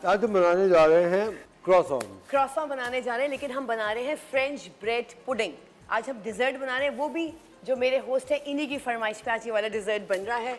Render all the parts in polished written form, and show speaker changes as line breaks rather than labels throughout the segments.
आज हम बनाने जा रहे हैं
क्रॉसॉन बनाने जा रहे हैं, लेकिन हम बना रहे हैं फ्रेंच ब्रेड पुडिंग। आज हम डिजर्ट बना रहे हैं, वो भी जो मेरे होस्ट है इन्हीं की फरमाइश पे आज ये वाला डिजर्ट बन रहा है।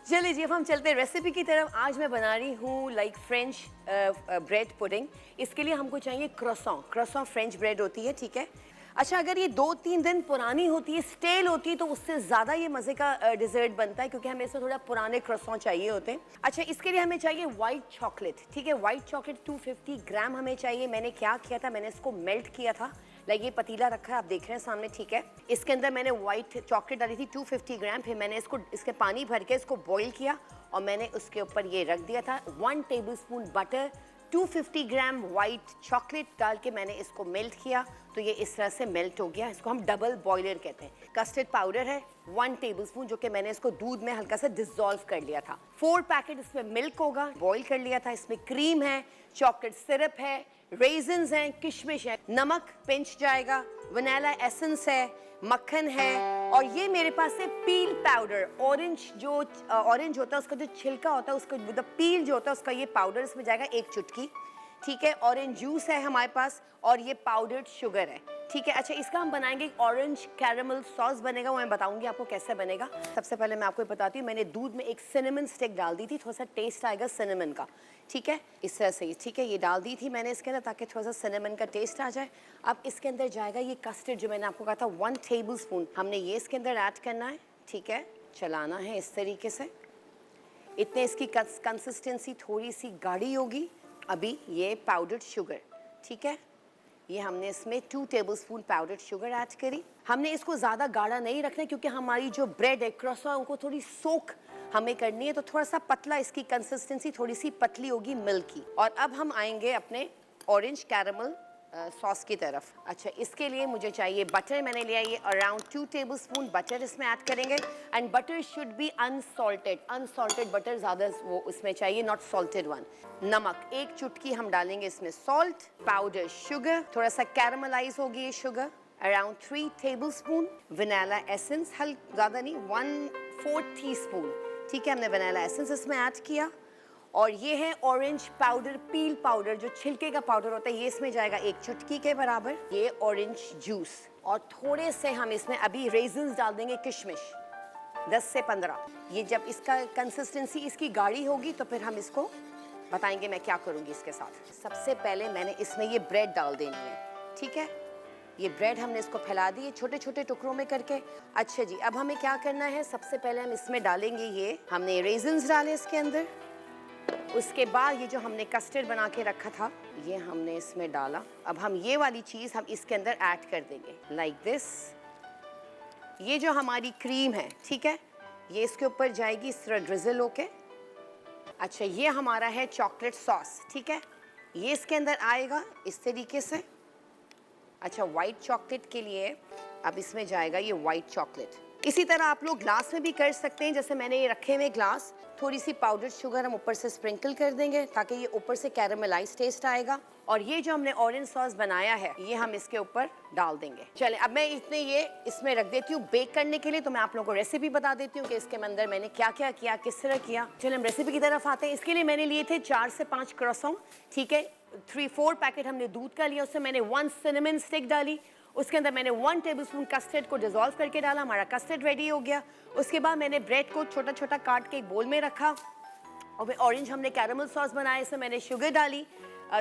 चलिए जी, अब हम चलते हैं रेसिपी की तरफ। आज मैं बना रही हूँ फ्रेंच ब्रेड पुडिंग। इसके लिए हमको चाहिए क्रॉसॉन फ्रेंच ब्रेड होती है, ठीक है। अच्छा, अगर ये 2-3 दिन पुरानी होती है, स्टेल होती है, तो उससे ज़्यादा ये मज़े का डिज़र्ट बनता है, क्योंकि हमें इसमें थोड़ा पुराने क्रॉसॉन चाहिए होते हैं। अच्छा, इसके लिए हमें चाहिए वाइट चॉकलेट, ठीक है। वाइट चॉकलेट 250 ग्राम हमें चाहिए। मैंने क्या किया था, मैंने इसको मेल्ट किया था। लाइक ये पतीला रखा है, आप देख रहे हैं सामने, ठीक है। इसके अंदर मैंने वाइट चॉकलेट डाली थी 250 ग्राम। फिर मैंने इसके पानी भर के इसको बॉईल किया और मैंने उसके ऊपर ये रख दिया था 1 टेबलस्पून बटर, 250 ग्राम वाइट चॉकलेट डाल के मैंने इसको मेल्ट किया, तो ये इस तरह से मेल्ट हो गया। इसको हम डबल बॉयलर कहते हैं। कस्टर्ड पाउडर है 1 टेबलस्पून, जो कि मैंने इसको दूध में हल्का सा डिसॉल्व कर लिया था। 4 पैकेट इसमें मिल्क होगा, बॉईल कर लिया था। इसमें क्रीम है, चॉकलेट सिरप है, रेजिन्स हैं, किशमिश है, नमक पिंच जाएगा, वनीला एसेंस है, मक्खन है, और ये मेरे पास है पील पाउडर। ऑरेंज होता है उसका जो छिलका होता है, उसका पील जो होता है उसका ये पाउडर इसमें जाएगा 1 चुटकी, ठीक है। ऑरेंज जूस है हमारे पास, और ये पाउडर्ड शुगर है, ठीक है। अच्छा, इसका हम बनाएंगे एक ऑरेंज कैरेमल सॉस बनेगा, वो मैं बताऊंगी आपको कैसे बनेगा। सबसे पहले मैं आपको बताती हूँ, मैंने दूध में एक सिनेमन स्टिक डाल दी थी, थोड़ा सा टेस्ट आएगा सिनेमन का, ठीक है। इस तरह से, ठीक है, ये डाल दी थी मैंने इसके अंदर ताकि थोड़ा सा सिनेमन का टेस्ट आ जाए। अब इसके अंदर जाएगा ये कस्टर्ड, जो मैंने आपको कहा था 1 टेबलस्पून हमने ये इसके अंदर ऐड करना है, ठीक है। चलाना है इस तरीके से, इतने इसकी कंसिस्टेंसी थोड़ी सी गाढ़ी होगी। अभी ये पाउडर्ड शुगर, ठीक है, ये हमने इसमें 2 टेबलस्पून पाउडर्ड शुगर ऐड करी। हमने इसको ज़्यादा गाढ़ा नहीं रखना, क्योंकि हमारी जो ब्रेड है क्रॉसॉन को थोड़ी सोक हमें करनी है, तो थोड़ा सा पतला, इसकी कंसिस्टेंसी थोड़ी सी पतली होगी, मिल्की। और अब हम आएंगे अपने ऑरेंज कैरेमल सॉस की तरफ। अच्छा, इसके लिए मुझे चाहिए बटर, मैंने लिया ये अराउंड 2 टेबलस्पून बटर इसमें ऐड करेंगे। And butter should be unsalted butter ज़्यादा वो इसमें चाहिए, नॉट सॉल्टेड वन। नमक 1 चुटकी हम डालेंगे इसमें, सॉल्ट, पाउडर शुगर, थोड़ा सा कैरमलाइज होगी ये sugar, around 3 tablespoon. Vanilla essence, ज़्यादा नहीं, 1/4 टीस्पून, ठीक है, हमने वनीला एसेंस इसमें ऐड किया। और ये है ऑरेंज पाउडर, पील पाउडर, जो छिलके का पाउडर होता है, ये इसमें जाएगा 1 चुटकी के बराबर। ये ऑरेंज जूस, और थोड़े से हम इसमें अभी रेजिन्स डाल देंगे, किशमिश 10 से 15। ये जब इसका कंसिस्टेंसी इसकी गाढ़ी होगी तो फिर हम इसको बताएंगे मैं क्या करूँगी इसके साथ। सबसे पहले मैंने इसमें ये ब्रेड डाल देनी है, ठीक है। ये ब्रेड हमने इसको फैला दी छोटे छोटे टुकड़ों में करके। अच्छा जी, अब हमें क्या करना है, सबसे पहले हम इसमें डालेंगे, ये हमने रेजिन्स डाले इसके अंदर। उसके बाद ये जो हमने कस्टर्ड बना के रखा था, ये हमने इसमें डाला। अब हम ये वाली चीज़ हम इसके अंदर ऐड कर देंगे, लाइक दिस। ये जो हमारी क्रीम है, ठीक है, ये इसके ऊपर जाएगी इस तरह ड्रिजल होके। अच्छा, ये हमारा है चॉकलेट सॉस, ठीक है, ये इसके अंदर आएगा इस तरीके से। अच्छा, वाइट चॉकलेट के लिए अब इसमें जाएगा ये वाइट चॉकलेट। इसी तरह आप लोग ग्लास में भी कर सकते हैं, जैसे मैंने ये रखे हुए ग्लास। थोड़ी सी पाउडर्ड शुगर हम ऊपर से स्प्रिंकल कर देंगे ताकि ये ऊपर से कैरेमलाइज टेस्ट आएगा। और ये जो हमने ऑरेंज सॉस बनाया है, ये हम इसके ऊपर डाल देंगे। चलें, अब मैं इतने ये इसमें रख देती हूँ बेक करने के लिए। तो मैं आप लोगों को रेसिपी बता देती हूँ कि इसके अंदर मैंने क्या क्या किया, किस तरह किया। चलिए हम रेसिपी की तरफ आते हैं। इसके लिए मैंने लिए थे 4 से 5 क्रॉसॉन, ठीक है। 3-4 पैकेट हमने दूध का लिया, उससे मैंने 1 सिनेमन स्टिक डाली। उसके अंदर मैंने 1 टेबलस्पून कस्टर्ड को डिसॉल्व करके डाला, हमारा कस्टर्ड रेडी हो गया। उसके बाद मैंने ब्रेड को छोटा छोटा काट के एक बोल में रखा, और फिर ऑरेंज हमने कैरेमल सॉस बनाया, इसमें मैंने शुगर डाली,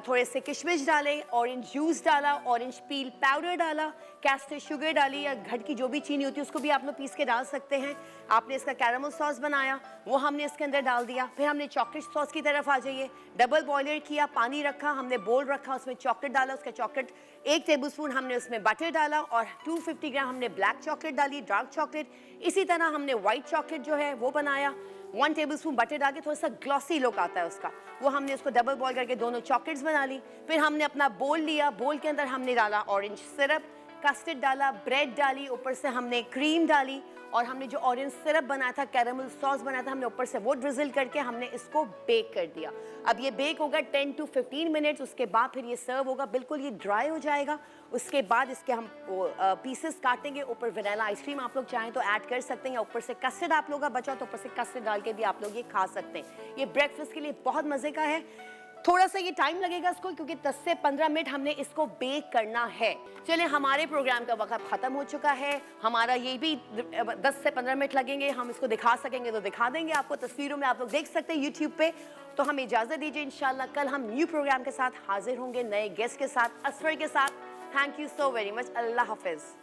थोड़े से किशमिश डाले, ऑरेंज जूस डाला, ऑरेंज पील पाउडर डाला, कैस्टर शुगर डाली, या घर की जो भी चीनी होती है उसको भी आप लोग पीस के डाल सकते हैं। आपने इसका कैरेमल सॉस बनाया, वो हमने इसके अंदर डाल दिया। फिर हमने चॉकलेट सॉस की तरफ आ जाइए। डबल बॉयलर किया, पानी रखा, हमने बोल रखा, उसमें चॉकलेट डाला, उसका चॉकलेट 1 टेबलस्पून हमने उसमें बटर डाला, और 250 ग्राम हमने ब्लैक चॉकलेट डाली, डार्क चॉकलेट। इसी तरह हमने वाइट चॉकलेट जो है वो बनाया, 1 टेबलस्पून बटर डाल के, थोड़ा सा ग्लॉसी लुक आता है उसका, वो हमने उसको डबल बॉयल करके दोनों चॉकलेट्स बना ली। फिर हमने अपना बोल लिया, बोल के अंदर हमने डाला ऑरेंज सिरप, कस्टर्ड डाला, ब्रेड डाली, ऊपर से हमने क्रीम डाली, और हमने जो ऑरेंज सिरप बनाया था, कैरेमल सॉस बनाया था, हमने ऊपर से वो ड्रिजल करके हमने इसको बेक कर दिया। अब ये बेक होगा 10 to 15 मिनट्स। उसके बाद फिर ये सर्व होगा, बिल्कुल ये ड्राई हो जाएगा। उसके बाद इसके हम पीसेस काटेंगे। ऊपर वनीला आइसक्रीम आप लोग चाहें तो ऐड कर सकते हैं, या ऊपर से कस्टर्ड आप लोगों का बचा तो ऊपर से कस्टर्ड डाल के भी आप लोग ये खा सकते हैं। ये ब्रेकफास्ट के लिए बहुत मज़े का है। थोड़ा सा ये टाइम लगेगा इसको, क्योंकि 10 से 15 मिनट हमने इसको बेक करना है। चलिए, हमारे प्रोग्राम का वक्त खत्म हो चुका है। हमारा ये भी 10 से 15 मिनट लगेंगे, हम इसको दिखा सकेंगे तो दिखा देंगे आपको, तस्वीरों में आप लोग देख सकते हैं यूट्यूब पे। तो हमें इजाजत दीजिए, इंशाल्लाह कल हम न्यू प्रोग्राम के साथ हाजिर होंगे, नए गेस्ट के साथ, असफर के साथ। Thank you so very much. Allah Hafiz.